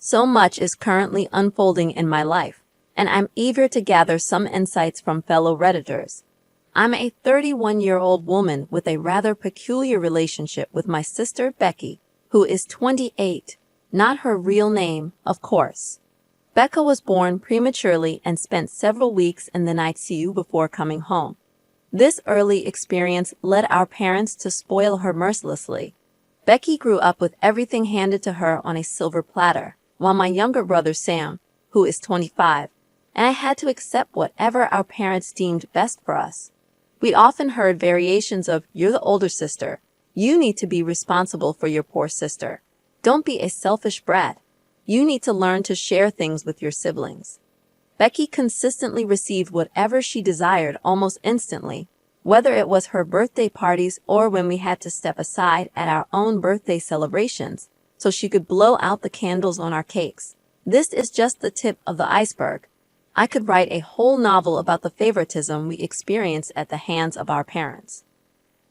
So much is currently unfolding in my life, and I'm eager to gather some insights from fellow Redditors. I'm a 31-year-old woman with a rather peculiar relationship with my sister Becky, who is 28, not her real name, of course. Becca was born prematurely and spent several weeks in the ICU before coming home. This early experience led our parents to spoil her mercilessly. Becky grew up with everything handed to her on a silver platter, while my younger brother Sam, who is 25, and I had to accept whatever our parents deemed best for us. We often heard variations of, "You're the older sister. You need to be responsible for your poor sister. Don't be a selfish brat. You need to learn to share things with your siblings." Becky consistently received whatever she desired almost instantly, whether it was her birthday parties or when we had to step aside at our own birthday celebrations so she could blow out the candles on our cakes. This is just the tip of the iceberg. I could write a whole novel about the favoritism we experienced at the hands of our parents.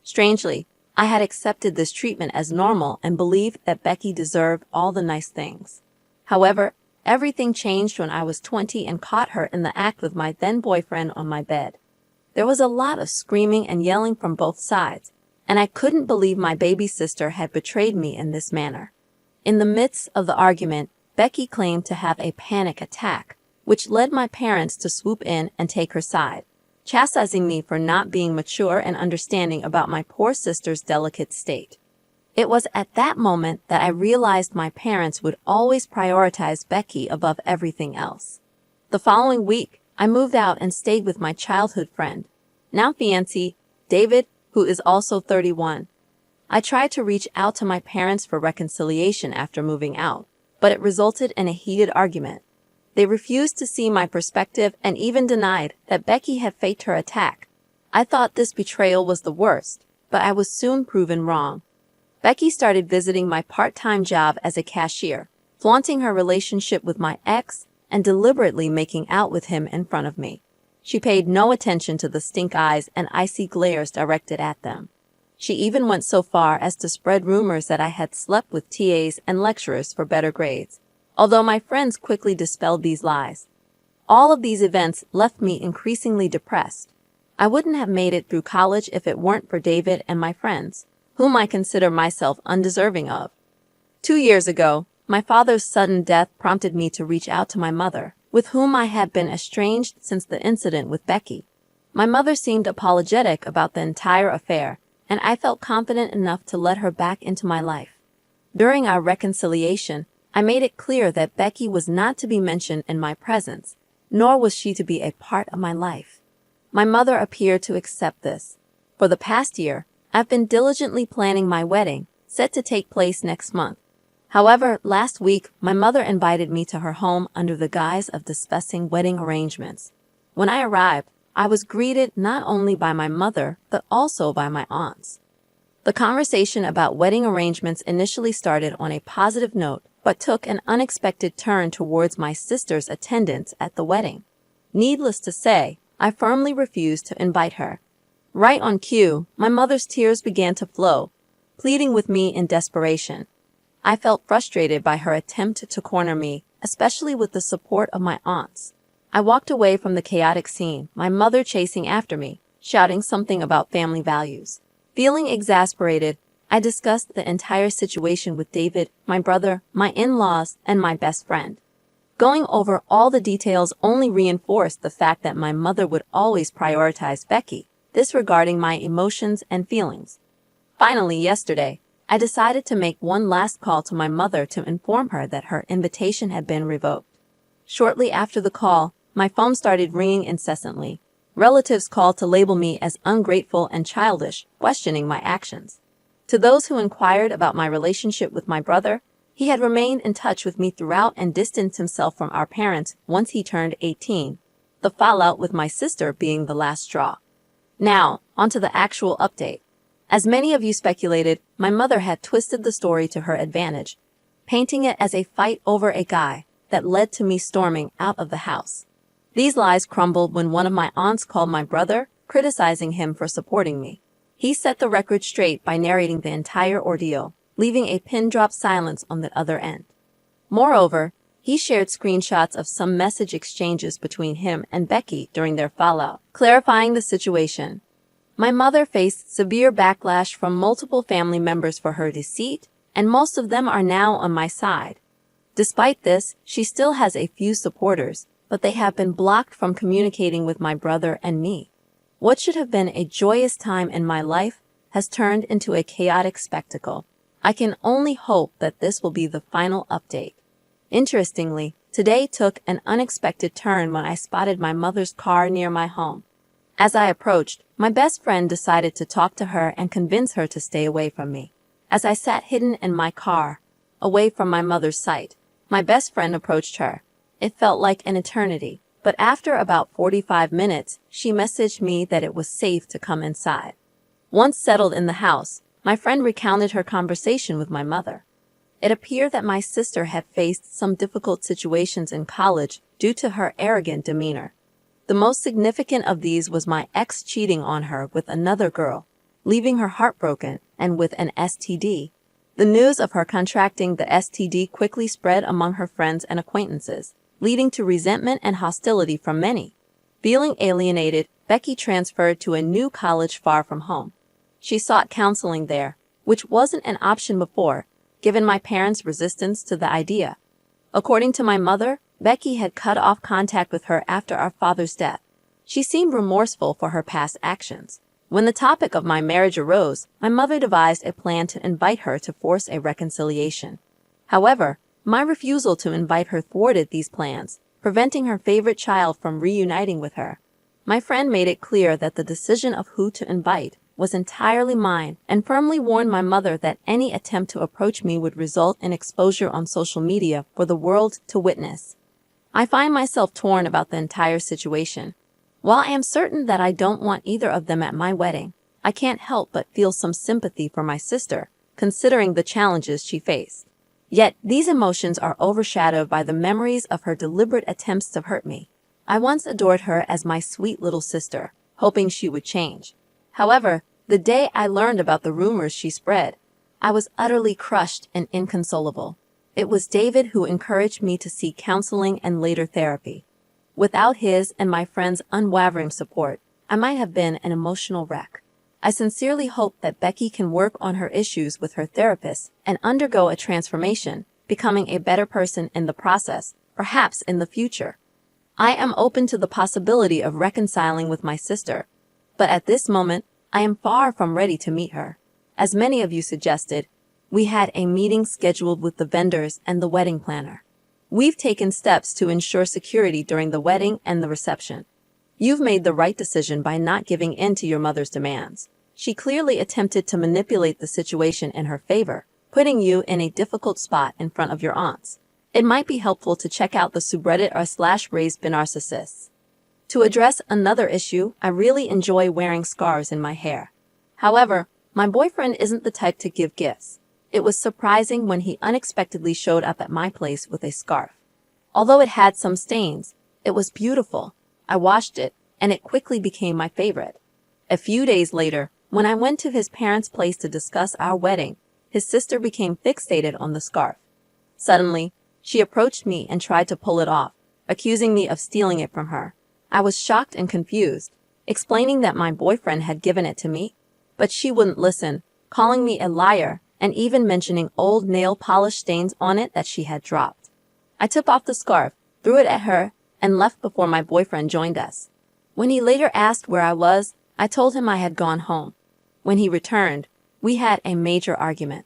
Strangely, I had accepted this treatment as normal and believed that Becky deserved all the nice things. However, everything changed when I was 20 and caught her in the act with my then-boyfriend on my bed. There was a lot of screaming and yelling from both sides, and I couldn't believe my baby sister had betrayed me in this manner. In the midst of the argument, Becky claimed to have a panic attack, which led my parents to swoop in and take her side, chastising me for not being mature and understanding about my poor sister's delicate state. It was at that moment that I realized my parents would always prioritize Becky above everything else. The following week, I moved out and stayed with my childhood friend, now fiancé, David, who is also 31. I tried to reach out to my parents for reconciliation after moving out, but it resulted in a heated argument. They refused to see my perspective and even denied that Becky had faked her attack. I thought this betrayal was the worst, but I was soon proven wrong. Becky started visiting my part-time job as a cashier, flaunting her relationship with my ex and deliberately making out with him in front of me. She paid no attention to the stink eyes and icy glares directed at them. She even went so far as to spread rumors that I had slept with TAs and lecturers for better grades, although my friends quickly dispelled these lies. All of these events left me increasingly depressed. I wouldn't have made it through college if it weren't for David and my friends, whom I consider myself undeserving of. 2 years ago, my father's sudden death prompted me to reach out to my mother, with whom I had been estranged since the incident with Becky. My mother seemed apologetic about the entire affair, and I felt confident enough to let her back into my life. During our reconciliation, I made it clear that Becky was not to be mentioned in my presence, nor was she to be a part of my life. My mother appeared to accept this. For the past year, I've been diligently planning my wedding, set to take place next month. However, last week, my mother invited me to her home under the guise of discussing wedding arrangements. When I arrived, I was greeted not only by my mother, but also by my aunts. The conversation about wedding arrangements initially started on a positive note, but took an unexpected turn towards my sister's attendance at the wedding. Needless to say, I firmly refused to invite her. Right on cue, my mother's tears began to flow, pleading with me in desperation. I felt frustrated by her attempt to corner me, especially with the support of my aunts. I walked away from the chaotic scene, my mother chasing after me, shouting something about family values. Feeling exasperated, I discussed the entire situation with David, my brother, my in-laws, and my best friend. Going over all the details only reinforced the fact that my mother would always prioritize Becky, disregarding my emotions and feelings. Finally, yesterday, I decided to make one last call to my mother to inform her that her invitation had been revoked. Shortly after the call, my phone started ringing incessantly. Relatives called to label me as ungrateful and childish, questioning my actions. To those who inquired about my relationship with my brother, he had remained in touch with me throughout and distanced himself from our parents once he turned 18, the fallout with my sister being the last straw. Now, onto the actual update. As many of you speculated, my mother had twisted the story to her advantage, painting it as a fight over a guy that led to me storming out of the house. These lies crumbled when one of my aunts called my brother, criticizing him for supporting me. He set the record straight by narrating the entire ordeal, leaving a pin-drop silence on the other end. Moreover, He shared screenshots of some message exchanges between him and Becky during their fallout, clarifying the situation. My mother faced severe backlash from multiple family members for her deceit, and most of them are now on my side. Despite this, she still has a few supporters, but they have been blocked from communicating with my brother and me. What should have been a joyous time in my life has turned into a chaotic spectacle. I can only hope that this will be the final update. Interestingly, today took an unexpected turn when I spotted my mother's car near my home. As I approached, my best friend decided to talk to her and convince her to stay away from me. As I sat hidden in my car, away from my mother's sight, my best friend approached her. It felt like an eternity, but after about 45 minutes, she messaged me that it was safe to come inside. Once settled in the house, my friend recounted her conversation with my mother. It appeared that my sister had faced some difficult situations in college due to her arrogant demeanor. The most significant of these was my ex cheating on her with another girl, leaving her heartbroken and with an STD. The news of her contracting the STD quickly spread among her friends and acquaintances, leading to resentment and hostility from many. Feeling alienated, Becky transferred to a new college far from home. She sought counseling there, which wasn't an option before, given my parents' resistance to the idea. According to my mother, Becky had cut off contact with her after our father's death. She seemed remorseful for her past actions. When the topic of my marriage arose, my mother devised a plan to invite her to force a reconciliation. However, my refusal to invite her thwarted these plans, preventing her favorite child from reuniting with her. My friend made it clear that the decision of who to invite was entirely mine and firmly warned my mother that any attempt to approach me would result in exposure on social media for the world to witness. I find myself torn about the entire situation. While I am certain that I don't want either of them at my wedding, I can't help but feel some sympathy for my sister, considering the challenges she faced. Yet, these emotions are overshadowed by the memories of her deliberate attempts to hurt me. I once adored her as my sweet little sister, hoping she would change. However, the day I learned about the rumors she spread, I was utterly crushed and inconsolable. It was David who encouraged me to seek counseling and later therapy. Without his and my friends' unwavering support, I might have been an emotional wreck. I sincerely hope that Becky can work on her issues with her therapist and undergo a transformation, becoming a better person in the process, perhaps in the future. I am open to the possibility of reconciling with my sister, but at this moment, I am far from ready to meet her. As many of you suggested, we had a meeting scheduled with the vendors and the wedding planner. We've taken steps to ensure security during the wedding and the reception. You've made the right decision by not giving in to your mother's demands. She clearly attempted to manipulate the situation in her favor, putting you in a difficult spot in front of your aunts. It might be helpful to check out the subreddit r/raised_narcissists. To address another issue, I really enjoy wearing scarves in my hair. However, my boyfriend isn't the type to give gifts. It was surprising when he unexpectedly showed up at my place with a scarf. Although it had some stains, it was beautiful. I washed it, and it quickly became my favorite. A few days later, when I went to his parents' place to discuss our wedding, his sister became fixated on the scarf. Suddenly, she approached me and tried to pull it off, accusing me of stealing it from her. I was shocked and confused, explaining that my boyfriend had given it to me, but she wouldn't listen, calling me a liar and even mentioning old nail polish stains on it that she had dropped. I took off the scarf, threw it at her, and left before my boyfriend joined us. When he later asked where I was, I told him I had gone home. When he returned, we had a major argument.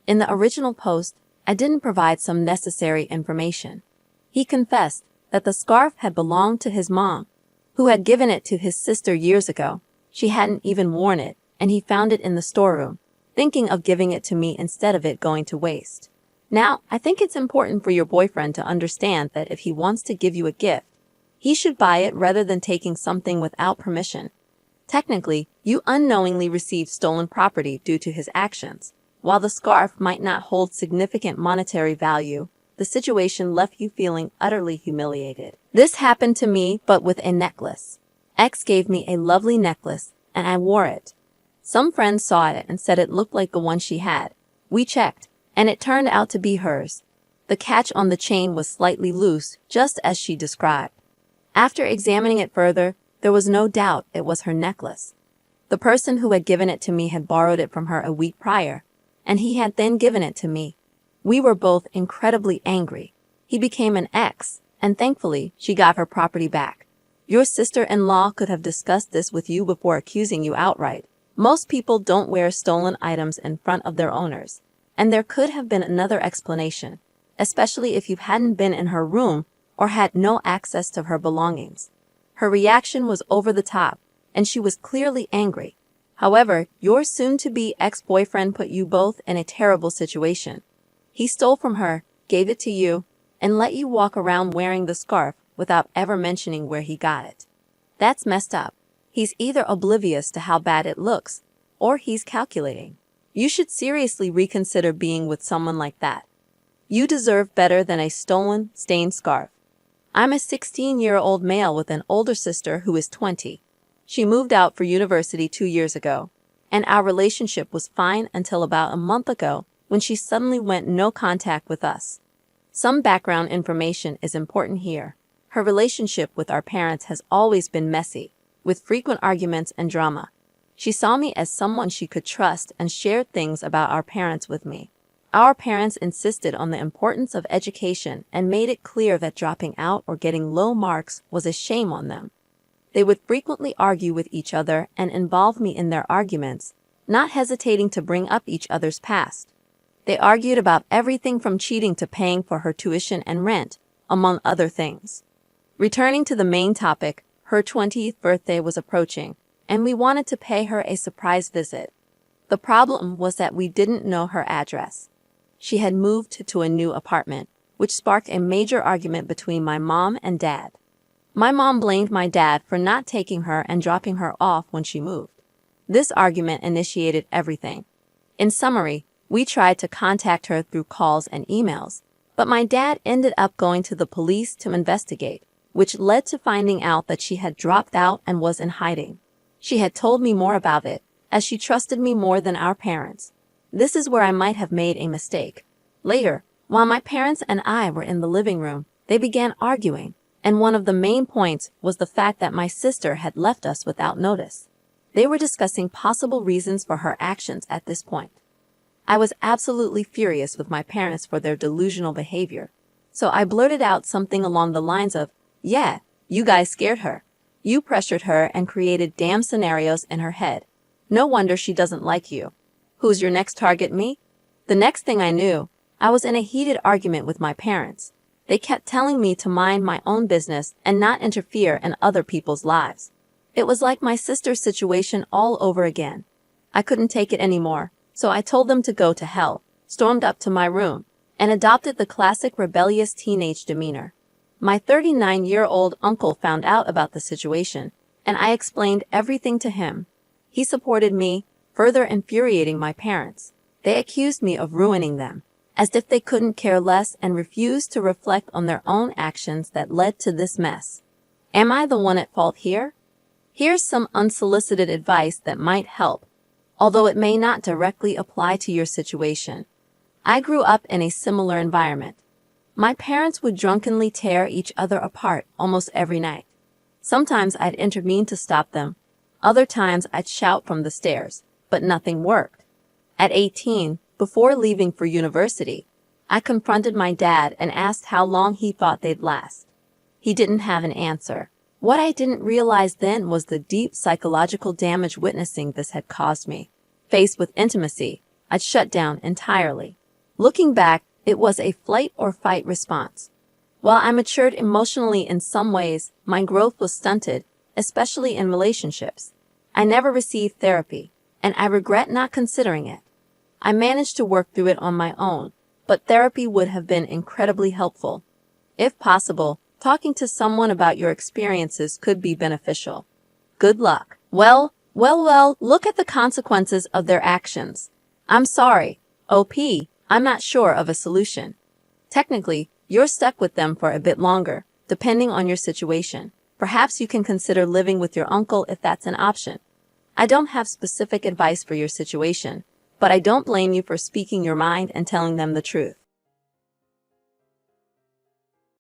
In the original post, I didn't provide some necessary information. He confessed that the scarf had belonged to his mom, who had given it to his sister years ago. She hadn't even worn it, and he found it in the storeroom, thinking of giving it to me instead of it going to waste. Now, I think it's important for your boyfriend to understand that if he wants to give you a gift, he should buy it rather than taking something without permission. Technically, you unknowingly received stolen property due to his actions. While the scarf might not hold significant monetary value, the situation left you feeling utterly humiliated. This happened to me, but with a necklace. X gave me a lovely necklace, and I wore it. Some friends saw it and said it looked like the one she had. We checked, and it turned out to be hers. The catch on the chain was slightly loose, just as she described. After examining it further, there was no doubt it was her necklace. The person who had given it to me had borrowed it from her a week prior, and he had then given it to me. We were both incredibly angry. He became an ex, and thankfully, she got her property back. Your sister-in-law could have discussed this with you before accusing you outright. Most people don't wear stolen items in front of their owners, and there could have been another explanation, especially if you hadn't been in her room or had no access to her belongings. Her reaction was over the top, and she was clearly angry. However, your soon-to-be ex-boyfriend put you both in a terrible situation. He stole from her, gave it to you, and let you walk around wearing the scarf without ever mentioning where he got it. That's messed up. He's either oblivious to how bad it looks, or he's calculating. You should seriously reconsider being with someone like that. You deserve better than a stolen, stained scarf. I'm a 16-year-old male with an older sister who is 20. She moved out for university 2 years ago, and our relationship was fine until about a month ago when she suddenly went no contact with us. Some background information is important here. Her relationship with our parents has always been messy, with frequent arguments and drama. She saw me as someone she could trust and shared things about our parents with me. Our parents insisted on the importance of education and made it clear that dropping out or getting low marks was a shame on them. They would frequently argue with each other and involve me in their arguments, not hesitating to bring up each other's past. They argued about everything from cheating to paying for her tuition and rent, among other things. Returning to the main topic, her 20th birthday was approaching, and we wanted to pay her a surprise visit. The problem was that we didn't know her address. She had moved to a new apartment, which sparked a major argument between my mom and dad. My mom blamed my dad for not taking her and dropping her off when she moved. This argument initiated everything. In summary, we tried to contact her through calls and emails, but my dad ended up going to the police to investigate, which led to finding out that she had dropped out and was in hiding. She had told me more about it, as she trusted me more than our parents. This is where I might have made a mistake. Later, while my parents and I were in the living room, they began arguing, and one of the main points was the fact that my sister had left us without notice. They were discussing possible reasons for her actions at this point. I was absolutely furious with my parents for their delusional behavior, so I blurted out something along the lines of, "Yeah, you guys scared her. You pressured her and created damn scenarios in her head. No wonder she doesn't like you. Who's your next target, me?" The next thing I knew, I was in a heated argument with my parents. They kept telling me to mind my own business and not interfere in other people's lives. It was like my sister's situation all over again. I couldn't take it anymore, so I told them to go to hell, stormed up to my room, and adopted the classic rebellious teenage demeanor. My 39-year-old uncle found out about the situation, and I explained everything to him. He supported me, further infuriating my parents. They accused me of ruining them, as if they couldn't care less, and refused to reflect on their own actions that led to this mess. Am I the one at fault here? Here's some unsolicited advice that might help, although it may not directly apply to your situation. I grew up in a similar environment. My parents would drunkenly tear each other apart almost every night. Sometimes I'd intervene to stop them. Other times I'd shout from the stairs, but nothing worked. At 18, before leaving for university, I confronted my dad and asked how long he thought they'd last. He didn't have an answer. What I didn't realize then was the deep psychological damage witnessing this had caused me. Faced with intimacy, I'd shut down entirely. Looking back, it was a flight or fight response. While I matured emotionally in some ways, my growth was stunted, especially in relationships. I never received therapy, and I regret not considering it. I managed to work through it on my own, but therapy would have been incredibly helpful. If possible, talking to someone about your experiences could be beneficial. Good luck. Well, look at the consequences of their actions. I'm sorry. OP, I'm not sure of a solution. Technically, you're stuck with them for a bit longer, depending on your situation. Perhaps you can consider living with your uncle if that's an option. I don't have specific advice for your situation, but I don't blame you for speaking your mind and telling them the truth.